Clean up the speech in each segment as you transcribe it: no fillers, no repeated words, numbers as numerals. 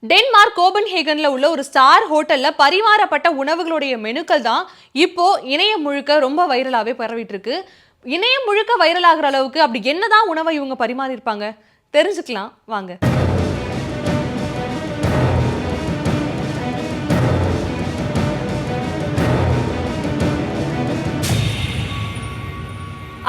Denmark கோபன்ஹேகன்ல உள்ள ஒரு star ஹோட்டல்ல பரிமாறப்பட்ட உணவுகளுடைய மெனுக்கள் தான் இப்போ இணையம் முழுக்க ரொம்ப வைரலாவே பரவிட்டு இருக்கு. இணையம் முழுக்க வைரல் ஆகிற அளவுக்கு அப்படி என்னதான் உணவை இவங்க பரிமாறி இருப்பாங்க தெரிஞ்சுக்கலாம் வாங்க.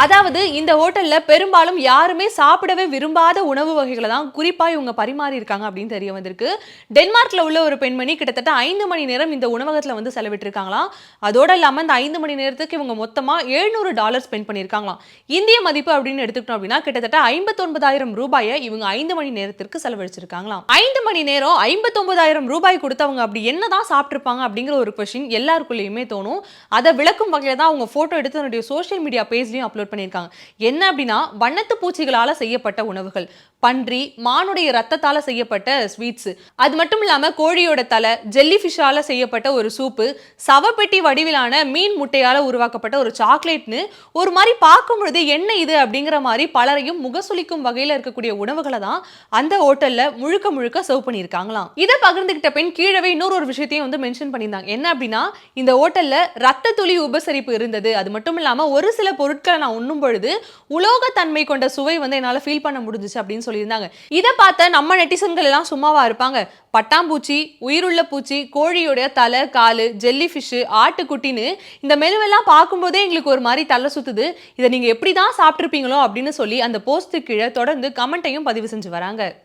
அதாவது இந்த ஹோட்டல்ல பெரும்பாலும் யாருமே சாப்பிடவே விரும்பாத உணவு வகைகளை தான் குறிப்பா இவங்க பரிமாறி இருக்காங்க அப்படின்னு தெரிய வந்திருக்கு. டென்மார்க்ல உள்ள ஒரு பெண்மணி கிட்டத்தட்ட 5 மணி நேரம் இந்த உணவகத்துல வந்து செலவிட்டு இருக்காங்களாம். அதோட இல்லாம இந்த 5 மணி நேரத்துக்கு இவங்க மொத்தமா $700 ஸ்பெண்ட் பண்ணியிருக்காங்களாம். இந்திய மதிப்பு அப்படின்னு எடுத்துக்கிட்டோம் அப்படின்னா கிட்டத்தட்ட 59,000 ரூபாயை இவங்க 5 மணி நேரத்திற்கு செலவழிச்சிருக்காங்களாம். 5 மணி நேரம் 59,000 ரூபாய் கொடுத்தவங்க அப்படி என்னதான் சாப்பிட்டிருப்பாங்க அப்படிங்கிற ஒரு கொஸ்டின் எல்லாருக்குள்ளேயுமே தோணும். அதை விளக்கும் வகையில தான் அவங்க போட்டோ எடுத்து தன்னுடைய சோஷியல் மீடியா பேஜ்லயும் அப்லோட் பண்ணிருக்காங்க. என்ன அப்படின்னா வண்ணத்து பூச்சிகளால செய்யப்பட்ட உணவுகள், பன்றி, மானுடைய ரத்தத்தால செய்யப்பட்ட ஸ்வீட்ஸ், அது மட்டும் இல்லாம கோழியோட தலை, ஜெல்லி ஃபிஷ்ஷால செய்யப்பட்ட ஒரு சூப்பு, சவப்பெட்டி வடிவிலான மீன் முட்டையால உருவாக்கப்பட்ட ஒரு சாக்லேட்னு ஒரு மாதிரி பார்க்கும் பொழுது என்ன இது அப்படிங்கிற மாதிரி பலரையும் முகசுளிக்கும் வகையில இருக்கக்கூடிய உணவுகளை தான் அந்த ஹோட்டல்ல முழுக்க முழுக்க சர்வ் பண்ணியிருக்காங்களாம். இதை பகிர்ந்துகிட்ட பெண் கீழவே இன்னொரு விஷயத்தையும் வந்து மென்ஷன் பண்ணியிருந்தாங்க. என்ன அப்படின்னா இந்த ஹோட்டல்ல ரத்த துளி உபசரிப்பு இருந்தது. அது மட்டும் இல்லாம ஒரு சில பொருட்களை நான் உண்ணும் பொழுது உலோகத்தன்மை கொண்ட சுவை வந்து என்னால ஃபீல் பண்ண முடிஞ்சிச்சு அப்படின்னு சொல்லியிருந்தாங்க. இதை பார்த்த நம்ம நெட்டிசன்கள் எல்லாம் சும்மாவா இருப்பாங்க? பட்டாம்பூச்சி, உயிருள்ள பூச்சி, கோழியோட தலை, காலு, ஜெல்லி ஃபிஷ், ஆட்டுக்குட்டின்னு இந்த மெனுவெல்லாம் பார்க்கும்போதே எங்களுக்கு ஒரு மாதிரி தலை சுத்துது. இதை நீங்க எப்படிதான் சாப்பிட்டுருப்பீங்களோ அப்படின்னு சொல்லி அந்த போஸ்ட் கீழே தொடர்ந்து கமெண்ட்டையும் பதிவு செஞ்சு வராங்க.